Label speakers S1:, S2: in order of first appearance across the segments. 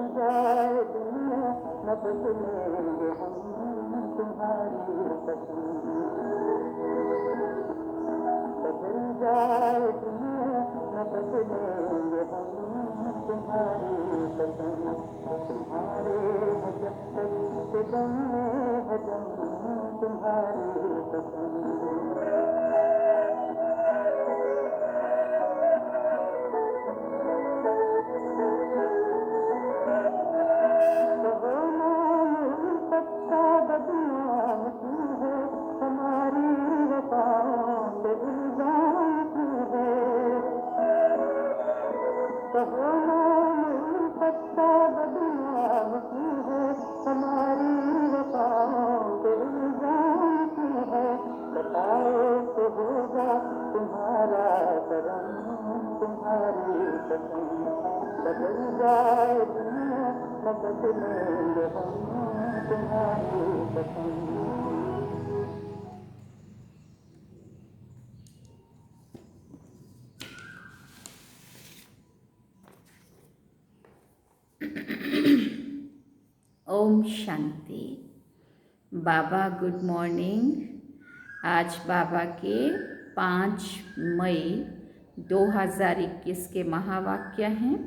S1: जाए दुनिया न बदलेंगे हम तुम्हारी कसम, बदल जाए दुनिया न बदलेंगे हम तुम्हारी कसम, तुम्हारे है जब तक के दम में है दम तुम्हारी कसम। सत्ता बदनाम क्यों है, हमारी वफाओं पे इल्जाम क्यों है, कहो सत्ता बदनाम क्यों है, हमारी वफाओं पे इल्जाम क्यों है, बताओ तो होगा तुम्हारा करम तुम्हारी कसम, बदल जाए दुनिया न बदलेंगे हम तुम्हारी कसम।
S2: ओम शांति। बाबा गुड मॉर्निंग। आज बाबा के 5 मई 2021 के महावाक्य हैं।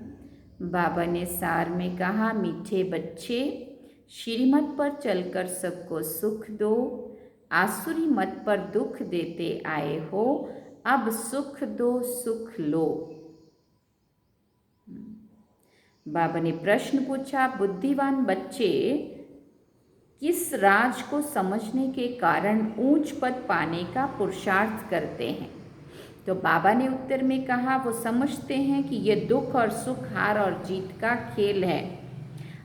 S2: बाबा ने सार में कहा, मीठे बच्चे, श्रीमत पर चलकर सबको सुख दो, आसुरी मत पर दुख देते आए हो, अब सुख दो सुख लो। बाबा ने प्रश्न पूछा, बुद्धिवान बच्चे किस राज को समझने के कारण ऊंच पद पाने का पुरुषार्थ करते हैं? तो बाबा ने उत्तर में कहा, वो समझते हैं कि ये दुख और सुख, हार और जीत का खेल है।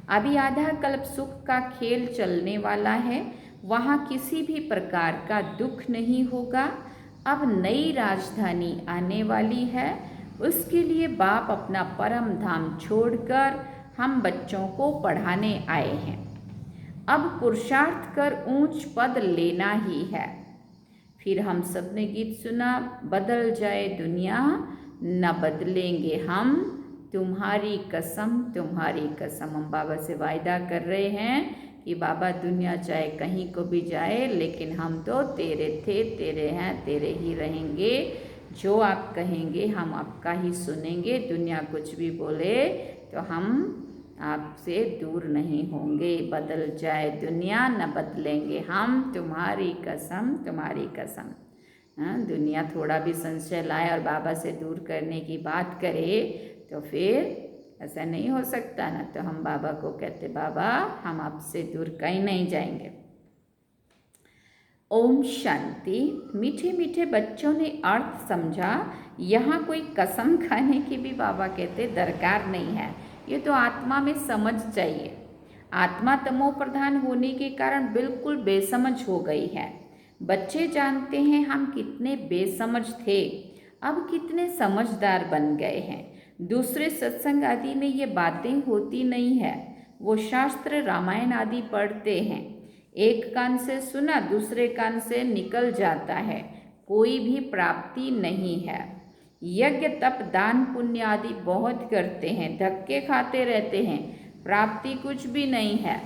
S2: अभी आधा कल्प सुख का खेल चलने वाला है, वहाँ किसी भी प्रकार का दुख नहीं होगा। अब नई राजधानी आने वाली है, उसके लिए बाप अपना परम धाम छोड़कर हम बच्चों को पढ़ाने आए हैं। अब पुरुषार्थ कर ऊंच पद लेना ही है। फिर हम सब ने गीत सुना, बदल जाए दुनिया न बदलेंगे हम तुम्हारी कसम तुम्हारी कसम। हम बाबा से वायदा कर रहे हैं कि बाबा दुनिया चाहे कहीं को भी जाए, लेकिन हम तो तेरे थे, तेरे हैं, तेरे ही रहेंगे। जो आप कहेंगे हम आपका ही सुनेंगे। दुनिया कुछ भी बोले तो हम आपसे दूर नहीं होंगे। बदल जाए दुनिया न बदलेंगे हम तुम्हारी कसम तुम्हारी कसम। दुनिया थोड़ा भी संशय लाए और बाबा से दूर करने की बात करे तो फिर ऐसा नहीं हो सकता ना। तो हम बाबा को कहते, बाबा हम आपसे दूर कहीं नहीं जाएंगे। ओम शांति। मीठे मीठे बच्चों ने अर्थ समझा। यहाँ कोई कसम खाने की भी बाबा कहते दरकार नहीं है। ये तो आत्मा में समझ चाहिए। आत्मा तमो प्रधान होने के कारण बिल्कुल बेसमझ हो गई है। बच्चे जानते हैं हम कितने बेसमझ थे, अब कितने समझदार बन गए हैं। दूसरे सत्संग आदि में ये बातें होती नहीं है। वो शास्त्र रामायण आदि पढ़ते हैं, एक कान से सुना दूसरे कान से निकल जाता है, कोई भी प्राप्ति नहीं है। यज्ञ तप दान पुण्य आदि बहुत करते हैं, धक्के खाते रहते हैं, प्राप्ति कुछ भी नहीं है।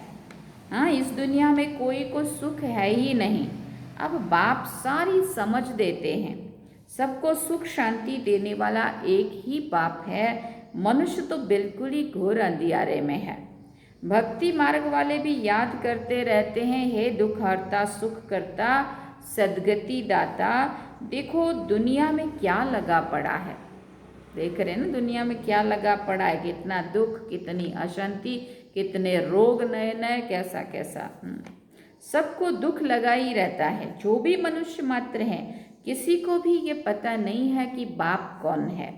S2: हाँ, इस दुनिया में कोई को सुख है ही नहीं। अब बाप सारी समझ देते हैं। सबको सुख शांति देने वाला एक ही बाप है। मनुष्य तो बिल्कुल ही घोर अंधियारे में है। भक्ति मार्ग वाले भी याद करते रहते हैं, हे दुख हरता सुख करता सदगति दाता। देखो दुनिया में क्या लगा पड़ा है, देख रहे हैं ना दुनिया में क्या लगा पड़ा है। कितना दुख, कितनी अशांति, कितने रोग नए नए, कैसा कैसा। सबको दुख लगा ही रहता है। जो भी मनुष्य मात्र हैं, किसी को भी ये पता नहीं है कि बाप कौन है,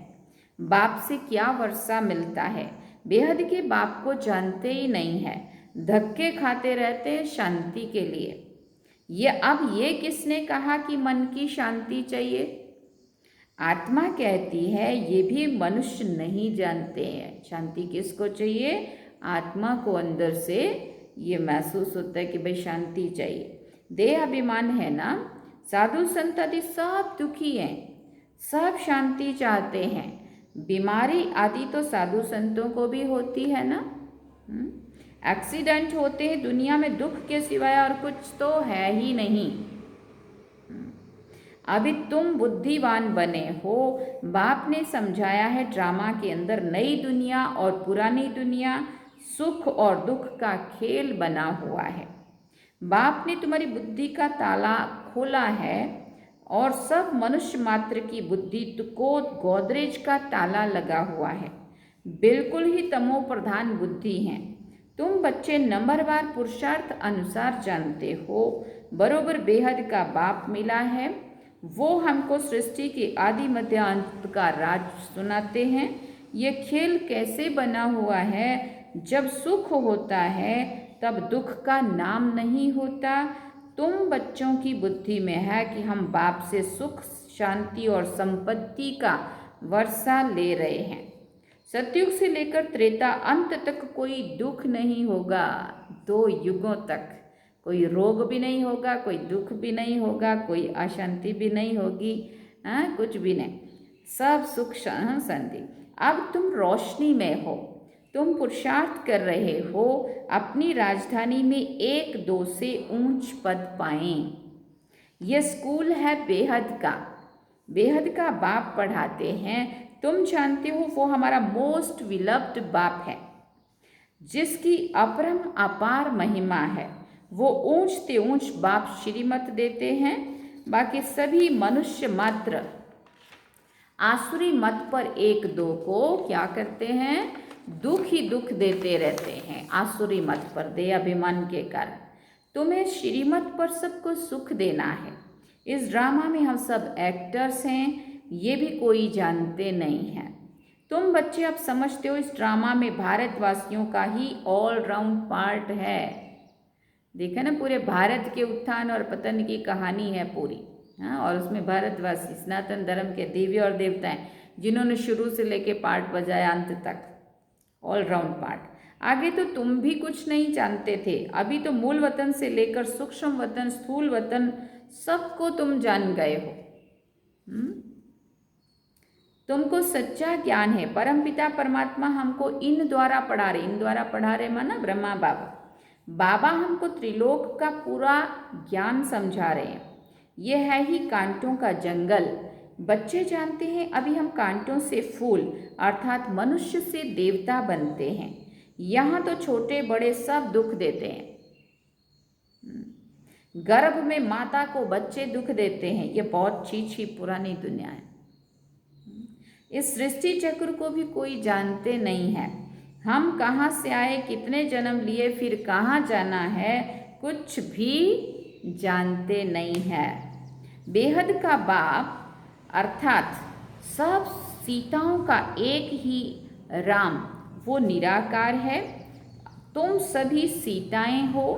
S2: बाप से क्या वर्षा मिलता है। बेहद के बाप को जानते ही नहीं है, धक्के खाते रहते हैं शांति के लिए। ये किसने कहा कि मन की शांति चाहिए? आत्मा कहती है, ये भी मनुष्य नहीं जानते हैं शांति किसको चाहिए। आत्मा को अंदर से ये महसूस होता है कि भाई शांति चाहिए। देह अभिमान है ना। साधु संत आदि सब दुखी हैं, सब शांति चाहते हैं। बीमारी आदि तो साधु संतों को भी होती है ना। एक्सीडेंट होते हैं, दुनिया में दुख के सिवाय और कुछ तो है ही नहीं। अभी तुम बुद्धिवान बने हो। बाप ने समझाया है ड्रामा के अंदर नई दुनिया और पुरानी दुनिया, सुख और दुख का खेल बना हुआ है। बाप ने तुम्हारी बुद्धि का ताला खोला है और सब मनुष्य मात्र की बुद्धि को गोदरेज का ताला लगा हुआ है। बिल्कुल ही तमो प्रधान बुद्धि हैं। तुम बच्चे नंबरवार पुरुषार्थ अनुसार जानते हो। बरोबर बेहद का बाप मिला है, वो हमको सृष्टि के आदि मध्य अंत का राज सुनाते हैं। ये खेल कैसे बना हुआ है, जब सुख होता है तब दुख का नाम नहीं होता। तुम बच्चों की बुद्धि में है कि हम बाप से सुख, शांति और संपत्ति का वर्षा ले रहे हैं। सतयुग से लेकर त्रेता अंत तक कोई दुख नहीं होगा। 2 युगों तक कोई रोग भी नहीं होगा, कोई दुख भी नहीं होगा, कोई अशांति भी नहीं होगी, कुछ भी नहीं, सब सुख शांति। अब तुम रोशनी में हो, तुम पुरुषार्थ कर रहे हो अपनी राजधानी में 1-2 से ऊंच पद पाएं। यह स्कूल है बेहद का। बेहद का बाप पढ़ाते हैं। तुम जानते हो वो हमारा मोस्ट विलव्ड बाप है, जिसकी अपरम अपार महिमा है। वो ऊंच ते ऊंच बाप श्रीमत देते हैं। बाकी सभी मनुष्य मात्र आसुरी मत पर 1-2 को क्या करते हैं, दुख ही दुख देते रहते हैं। आसुरी मत पर दे अभिमान के कारण। तुम्हें श्रीमत पर सबको सुख देना है। इस ड्रामा में हम सब एक्टर्स हैं, ये भी कोई जानते नहीं है। तुम बच्चे अब समझते हो इस ड्रामा में भारतवासियों का ही ऑल राउंड पार्ट है। देखा ना, पूरे भारत के उत्थान और पतन की कहानी है पूरी। हाँ, और उसमें भारतवासी सनातन धर्म के देवी और देवताएं, जिन्होंने शुरू से लेके पार्ट बजाया अंत तक, ऑल राउंड पार्ट। आगे तो तुम भी कुछ नहीं जानते थे। अभी तो मूल वतन से लेकर सूक्ष्म वतन, स्थूल वतन, सबको तुम जान गए हो। तुमको सच्चा ज्ञान है। परमपिता परमात्मा हमको इन द्वारा पढ़ा रहे, इन द्वारा पढ़ा रहे माना ब्रह्मा बाबा। बाबा हमको त्रिलोक का पूरा ज्ञान समझा रहे हैं। यह है ही कांटों का जंगल। बच्चे जानते हैं अभी हम कांटों से फूल अर्थात मनुष्य से देवता बनते हैं। यहाँ तो छोटे बड़े सब दुख देते हैं। गर्भ में माता को बच्चे दुख देते हैं। ये बहुत छी पुरानी दुनिया है। इस सृष्टि चक्र को भी कोई जानते नहीं है। हम कहाँ से आए, कितने जन्म लिए, फिर कहाँ जाना है, कुछ भी जानते नहीं है। बेहद का बाप अर्थात सब सीताओं का एक ही राम, वो निराकार है। तुम सभी सीताएं हो।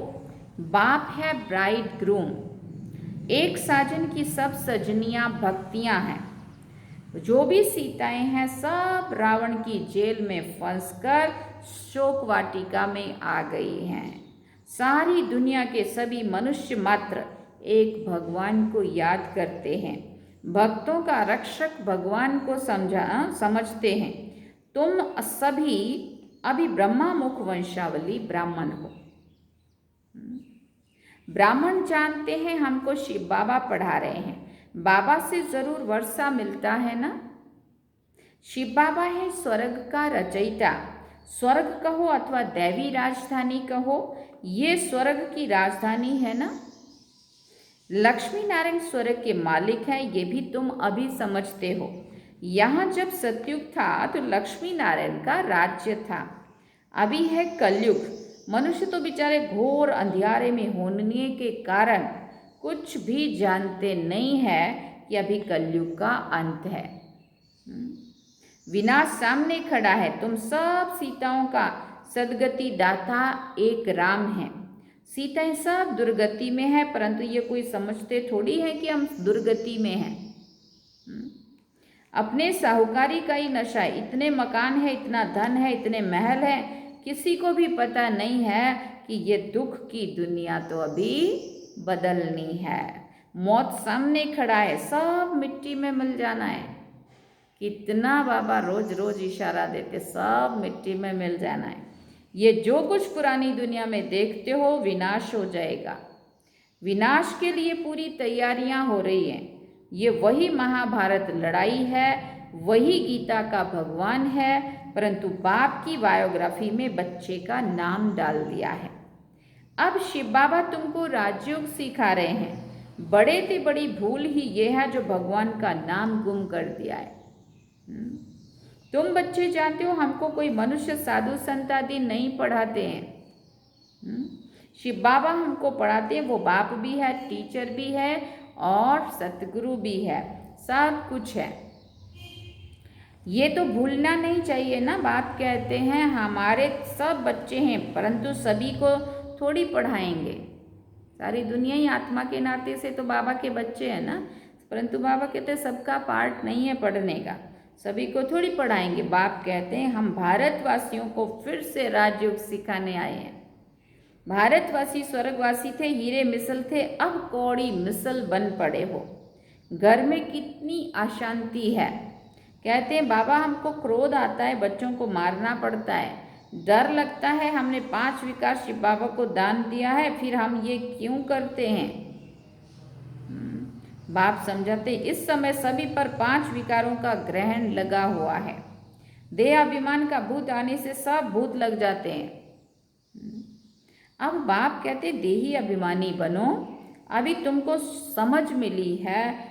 S2: बाप है ब्राइड ग्रूम। एक साजन की सब सजनियां भक्तियां हैं। जो भी सीताएं हैं सब रावण की जेल में फंसकर शोक वाटिका में आ गई हैं। सारी दुनिया के सभी मनुष्य मात्र एक भगवान को याद करते हैं। भक्तों का रक्षक भगवान को समझते हैं। तुम सभी अभी ब्रह्मा मुख वंशावली ब्राह्मण हो। ब्राह्मण जानते हैं हमको शिव बाबा पढ़ा रहे हैं। बाबा से जरूर वर्षा मिलता है ना। शिव बाबा है स्वर्ग का रचयिता। स्वर्ग कहो अथवा दैवी राजधानी कहो, ये स्वर्ग की राजधानी है ना। लक्ष्मी नारायण स्वर्ग के मालिक हैं, ये भी तुम अभी समझते हो। यहाँ जब सतयुग था तो लक्ष्मी नारायण का राज्य था। अभी है कलयुग। मनुष्य तो बेचारे घोर अंधियारे में होने के कारण कुछ भी जानते नहीं है कि अभी कलयुग का अंत है। विनाश सामने खड़ा है। तुम सब सीताओं का सदगति दाता एक राम है। सीताएं सब दुर्गति में है, परंतु ये कोई समझते थोड़ी है कि हम दुर्गति में हैं। अपने साहूकारी का ही नशा है। इतने मकान है, इतना धन है, इतने महल है, किसी को भी पता नहीं है कि ये दुख की दुनिया तो अभी बदलनी है। मौत सामने खड़ा है, सब मिट्टी में मिल जाना है। कितना बाबा रोज रोज इशारा देते, सब मिट्टी में मिल जाना है। ये जो कुछ पुरानी दुनिया में देखते हो विनाश हो जाएगा। विनाश के लिए पूरी तैयारियां हो रही हैं। ये वही महाभारत लड़ाई है, वही गीता का भगवान है, परंतु बाप की बायोग्राफी में बच्चे का नाम डाल दिया है। अब शिव बाबा तुमको राजयोग सिखा रहे हैं। बड़े से बड़ी भूल ही ये है जो भगवान का नाम गुम कर दिया है। तुम बच्चे जानते हो हमको कोई मनुष्य साधु संत आदि नहीं पढ़ाते हैं। शिव बाबा हमको पढ़ाते हैं, वो बाप भी है, टीचर भी है और सतगुरु भी है, सब कुछ है। ये तो भूलना नहीं चाहिए ना। बाप कहते हैं हमारे सब बच्चे हैं, परंतु सभी को थोड़ी पढ़ाएंगे। सारी दुनिया ही आत्मा के नाते से तो बाबा के बच्चे हैं ना, परंतु बाबा कहते हैं सबका पार्ट नहीं है पढ़ने का, सभी को थोड़ी पढ़ाएंगे। बाप कहते हैं हम भारतवासियों को फिर से राजयोग सिखाने आए हैं। भारतवासी स्वर्गवासी थे, हीरे मिसल थे, अब कौड़ी मिसल बन पड़े हो। घर में कितनी अशांति है। कहते हैं बाबा हमको क्रोध आता है, बच्चों को मारना पड़ता है, डर लगता है, हमने 5 विकार शिव बाबा को दान दिया है, फिर हम ये क्यों करते हैं। बाप समझाते इस समय सभी पर 5 विकारों का ग्रहण लगा हुआ है। देह अभिमान का भूत आने से सब भूत लग जाते हैं। अब बाप कहते देही अभिमानी बनो। अभी तुमको समझ मिली है।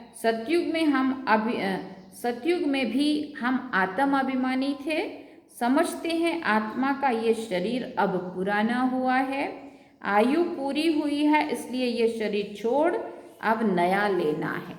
S2: सतयुग में भी हम आत्म अभिमानी थे। समझते हैं आत्मा का ये शरीर अब पुराना हुआ है, आयु पूरी हुई है, इसलिए ये शरीर छोड़ अब नया लेना है।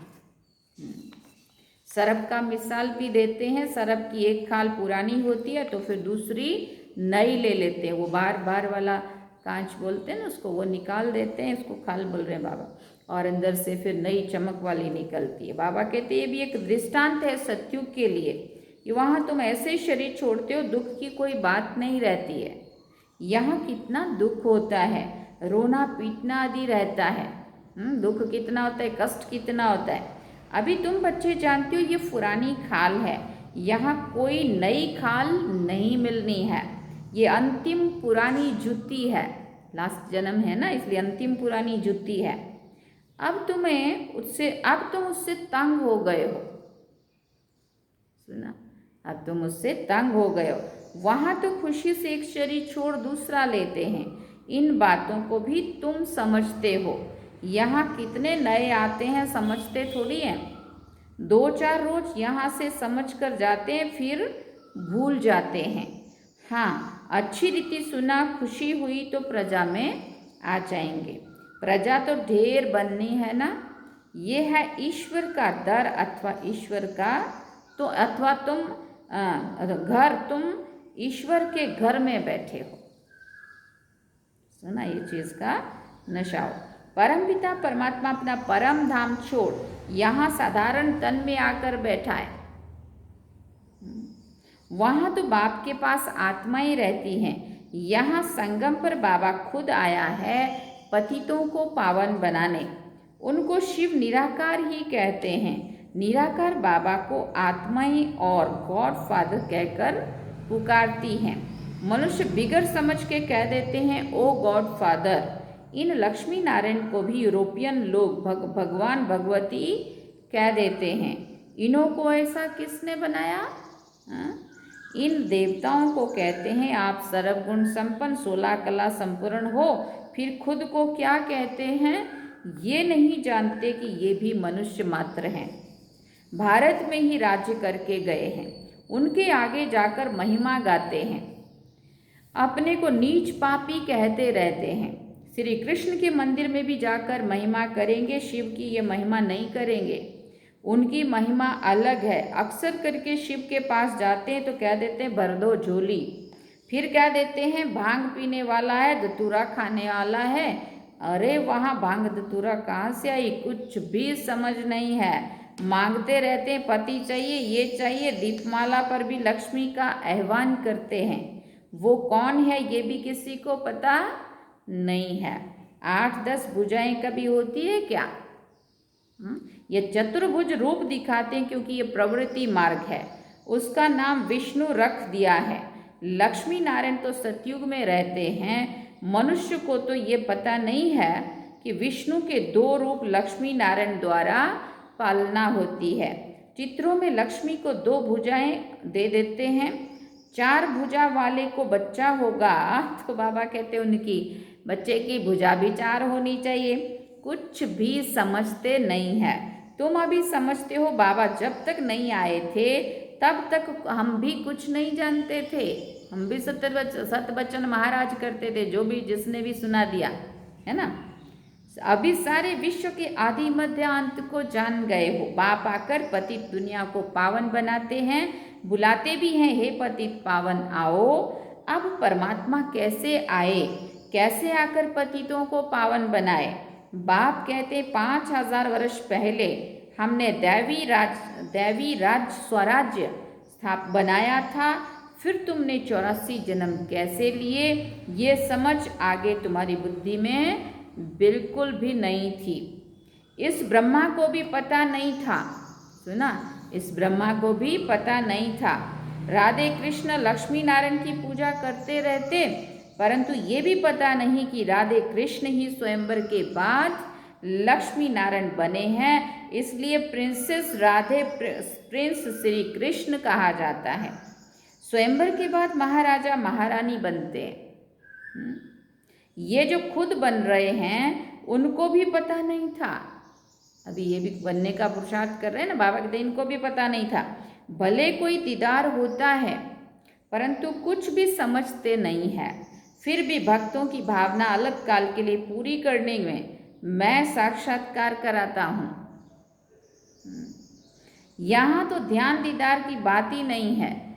S2: सरप का मिसाल भी देते हैं। सरप की एक खाल पुरानी होती है तो फिर दूसरी नई ले लेते हैं। वो बार बार वाला कांच बोलते हैं ना उसको, वो निकाल देते हैं, इसको खाल बोल रहे हैं बाबा, और अंदर से फिर नई चमक वाली निकलती है। बाबा कहते हैं ये भी एक दृष्टांत है सतयुग के लिए कि वहाँ तुम ऐसे शरीर छोड़ते हो, दुख की कोई बात नहीं रहती है। यहाँ कितना दुख होता है, रोना पीटना आदि रहता है। दुख कितना होता है, कष्ट कितना होता है। अभी तुम बच्चे जानते हो ये पुरानी खाल है, यहाँ कोई नई खाल नहीं मिलनी है। ये अंतिम पुरानी जुत्ती है, लास्ट जन्म है ना, इसलिए अंतिम पुरानी जुत्ती है। अब तुम उससे तंग हो गए हो। सुना, अब तुम उससे तंग हो गए हो। वहाँ तो खुशी से एक शरीर छोड़ दूसरा लेते हैं। इन बातों को भी तुम समझते हो। यहाँ कितने नए आते हैं, समझते थोड़ी हैं। 2-4 रोज यहाँ से समझ कर जाते हैं, फिर भूल जाते हैं। हाँ, अच्छी रीति सुना, खुशी हुई तो प्रजा में आ जाएंगे। प्रजा तो ढेर बननी है ना। ये है ईश्वर का दर अथवा ईश्वर का तो अथवा तुम ईश्वर के घर में बैठे हो। सुना, ये चीज का नशा हो। परमपिता परमात्मा अपना परम धाम छोड़ यहाँ साधारण तन में आकर बैठा है। वहाँ तो बाप के पास आत्माएं रहती हैं। यहाँ संगम पर बाबा खुद आया है पतितों को पावन बनाने। उनको शिव निराकार ही कहते हैं। निराकार बाबा को आत्माएं और गॉड फादर कहकर पुकारती हैं। मनुष्य बिगड़ समझ के कह देते हैं ओ गॉड फादर। इन लक्ष्मी नारायण को भी यूरोपियन लोग भगवान भगवती कह देते हैं। इन्हों को ऐसा किसने बनाया? इन देवताओं को कहते हैं आप सर्वगुण संपन्न 16 कला संपूर्ण हो। फिर खुद को क्या कहते हैं ये नहीं जानते कि ये भी मनुष्य मात्र हैं। भारत में ही राज्य करके गए हैं, उनके आगे जाकर महिमा गाते हैं। अपने को नीच पापी कहते रहते हैं। श्री कृष्ण के मंदिर में भी जाकर महिमा करेंगे, शिव की ये महिमा नहीं करेंगे। उनकी महिमा अलग है। अक्सर करके शिव के पास जाते हैं तो कह देते हैं भर दो झोली। फिर कह देते हैं भांग पीने वाला है, धतूरा खाने वाला है। अरे वहाँ भांग धतूरा कहाँ से आई, कुछ भी समझ नहीं है। मांगते रहते हैं पति चाहिए, ये चाहिए। दीपमाला पर भी लक्ष्मी का आह्वान करते हैं। वो कौन है ये भी किसी को पता नहीं है। 8-10 भुजाएं कभी होती है क्या? ये चतुर्भुज रूप दिखाते हैं क्योंकि ये प्रवृत्ति मार्ग है। उसका नाम विष्णु रख दिया है। लक्ष्मी नारायण तो सतयुग में रहते हैं। मनुष्य को तो ये पता नहीं है कि विष्णु के 2 रूप लक्ष्मी नारायण द्वारा पालना होती है। चित्रों में लक्ष्मी को 2 भुजाएं दे देते हैं। 4 भुजा वाले को बच्चा होगा तो बाबा कहते उनकी बच्चे की भुजा भी 4 होनी चाहिए। कुछ भी समझते नहीं है। तुम अभी समझते हो, बाबा जब तक नहीं आए थे तब तक हम भी कुछ नहीं जानते थे। हम भी सत बचन महाराज करते थे, जो भी जिसने भी सुना दिया है ना। अभी सारे विश्व के आदि मध्य अंत को जान गए हो। बाप आकर पतित दुनिया को पावन बनाते हैं, बुलाते भी हैं, हे पतित पावन आओ। अब परमात्मा कैसे आए, कैसे आकर पतितों को पावन बनाए। बाप कहते 5000 वर्ष पहले हमने दैवी राज स्वराज्य बनाया था। फिर तुमने 84 जन्म कैसे लिए, ये समझ आगे तुम्हारी बुद्धि में बिल्कुल भी नहीं थी। इस ब्रह्मा को भी पता नहीं था, सुना, इस ब्रह्मा को भी पता नहीं था। राधे कृष्ण लक्ष्मी नारायण की पूजा करते रहते, परंतु ये भी पता नहीं कि राधे कृष्ण ही स्वयंवर के बाद लक्ष्मी नारायण बने हैं। इसलिए प्रिंसेस राधे प्रिंस श्री कृष्ण कहा जाता है। स्वयंवर के बाद महाराजा महारानी बनते हैं। ये जो खुद बन रहे हैं उनको भी पता नहीं था। अभी ये भी बनने का पुरुषार्थ कर रहे हैं ना, बाबा कहते इनको भी पता नहीं था। भले कोई दीदार होता है परंतु कुछ भी समझते नहीं है। फिर भी भक्तों की भावना अलग काल के लिए पूरी करने में मैं साक्षात्कार कराता हूँ। यहाँ तो ध्यान दीदार की बात ही नहीं है।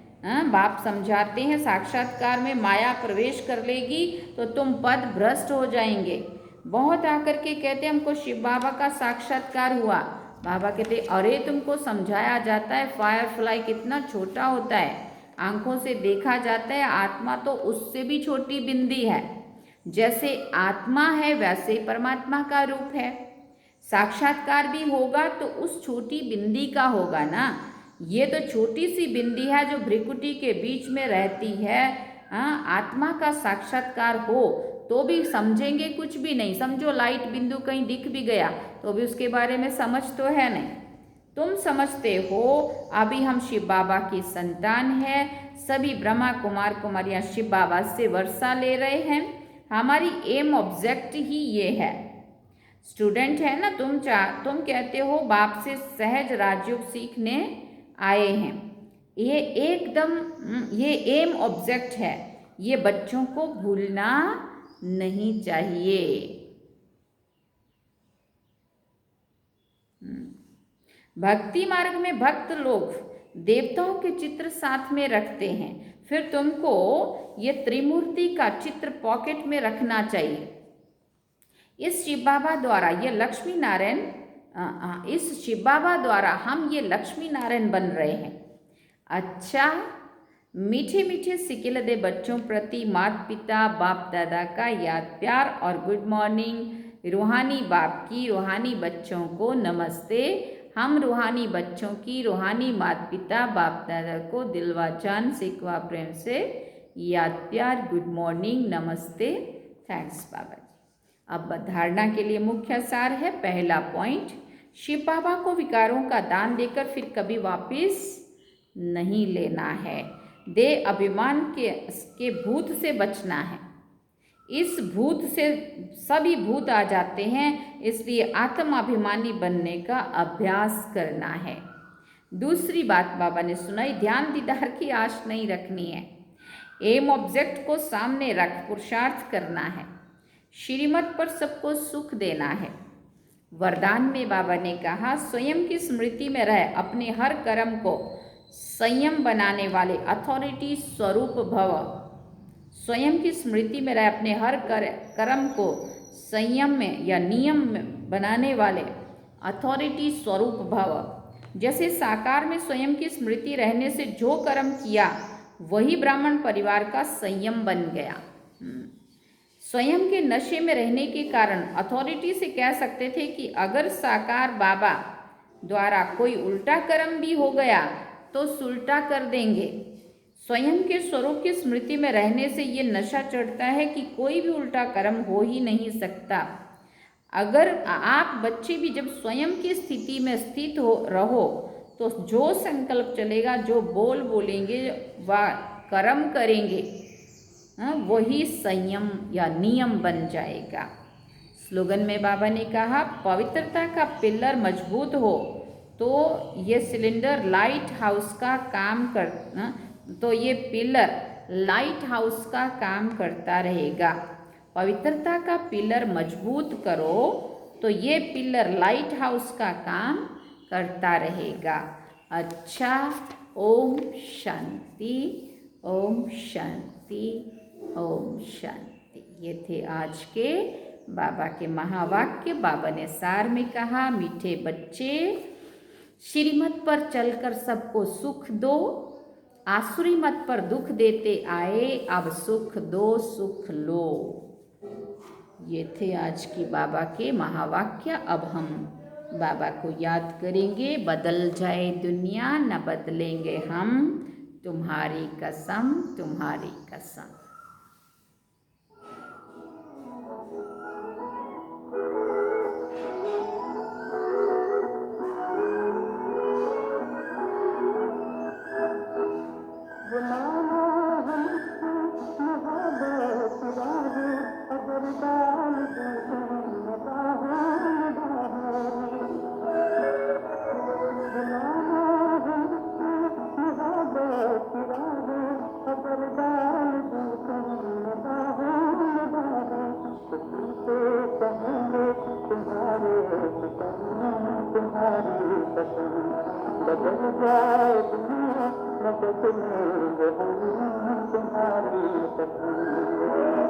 S2: बाप समझाते हैं साक्षात्कार में माया प्रवेश कर लेगी तो तुम पद भ्रष्ट हो जाएंगे। बहुत आकर के कहते हमको शिव बाबा का साक्षात्कार हुआ। बाबा कहते अरे तुमको समझाया जाता है फायर फ्लाई कितना छोटा होता है, आंखों से देखा जाता है, आत्मा तो उससे भी छोटी बिंदी है। जैसे आत्मा है वैसे परमात्मा का रूप है। साक्षात्कार भी होगा तो उस छोटी बिंदी का होगा ना। ये तो छोटी सी बिंदी है जो भ्रिकुटी के बीच में रहती है। आत्मा का साक्षात्कार हो तो भी समझेंगे कुछ भी नहीं। समझो लाइट बिंदु कहीं दिख भी गया तो भी उसके बारे में समझ तो है नहीं। तुम समझते हो अभी हम शिव बाबा की संतान है। सभी ब्रह्मा कुमार कुमारियाँ शिव बाबा से वर्षा ले रहे हैं। हमारी एम ऑब्जेक्ट ही ये है। स्टूडेंट है ना, तुम कहते हो बाप से सहज राजयोग सीखने आए हैं। ये एकदम ये एम ऑब्जेक्ट है, ये बच्चों को भूलना नहीं चाहिए। भक्ति मार्ग में भक्त लोग देवताओं के चित्र साथ में रखते हैं। फिर तुमको ये त्रिमूर्ति का चित्र पॉकेट में रखना चाहिए। इस शिव बाबा द्वारा ये लक्ष्मी नारायण इस शिव बाबा द्वारा हम ये लक्ष्मी नारायण बन रहे हैं। अच्छा, मीठे मीठे सिकिलदे बच्चों प्रति माता पिता बाप दादा का याद प्यार और गुड मॉर्निंग। रूहानी बाप की रूहानी बच्चों को नमस्ते। हम रूहानी बच्चों की रूहानी माता पिता बाप दादा को दिलवा जान सिकवा प्रेम से याद प्यार गुड मॉर्निंग नमस्ते। थैंक्स बाबा जी। अब धारणा के लिए मुख्य सार है। पहला पॉइंट, शिव बाबा को विकारों का दान देकर फिर कभी वापस नहीं लेना है। देह अभिमान के भूत से बचना है। इस भूत से सभी भूत आ जाते हैं, इसलिए आत्माभिमानी बनने का अभ्यास करना है। दूसरी बात बाबा ने सुनाई, ध्यान दीदार की आश नहीं रखनी है। एम ऑब्जेक्ट को सामने रख पुरुषार्थ करना है। श्रीमत पर सबको सुख देना है। वरदान में बाबा ने कहा, स्वयं की स्मृति में रह अपने हर कर्म को संयम बनाने वाले अथॉरिटी स्वरूप भव। स्वयं की स्मृति में रह अपने हर कर्म को संयम में या नियम में बनाने वाले अथॉरिटी स्वरूप भव। जैसे साकार में स्वयं की स्मृति रहने से जो कर्म किया वही ब्राह्मण परिवार का संयम बन गया। स्वयं के नशे में रहने के कारण अथॉरिटी से कह सकते थे कि अगर साकार बाबा द्वारा कोई उल्टा कर्म भी हो गया तो सुलटा कर देंगे। स्वयं के स्वरूप की स्मृति में रहने से ये नशा चढ़ता है कि कोई भी उल्टा कर्म हो ही नहीं सकता। अगर आप बच्चे भी जब स्वयं की स्थिति में स्थित हो रहो तो जो संकल्प चलेगा, जो बोल बोलेंगे व कर्म करेंगे, वही संयम या नियम बन जाएगा। स्लोगन में बाबा ने कहा, पवित्रता का पिलर मजबूत हो तो ये सिलेंडर लाइट हाउस का काम कर तो ये पिलर लाइट हाउस का काम करता रहेगा। पवित्रता का पिलर मजबूत करो तो ये पिलर लाइट हाउस का काम करता रहेगा। अच्छा, ओम शांति, ओम शांति, ओम शांति। ये थे आज के बाबा के महावाक्य। बाबा ने सार में कहा, मीठे बच्चे, श्रीमत पर चलकर सबको सुख दो, आसुरी मत पर दुख देते आए, अब सुख दो सुख लो। ये थे आज की बाबा के महावाक्य। अब हम बाबा को याद करेंगे। बदल जाए दुनिया न बदलेंगे हम, तुम्हारी कसम, तुम्हारी कसम।
S1: बदल जाए दुनिया न बदलेंगे हम, तुम्हारी कसम।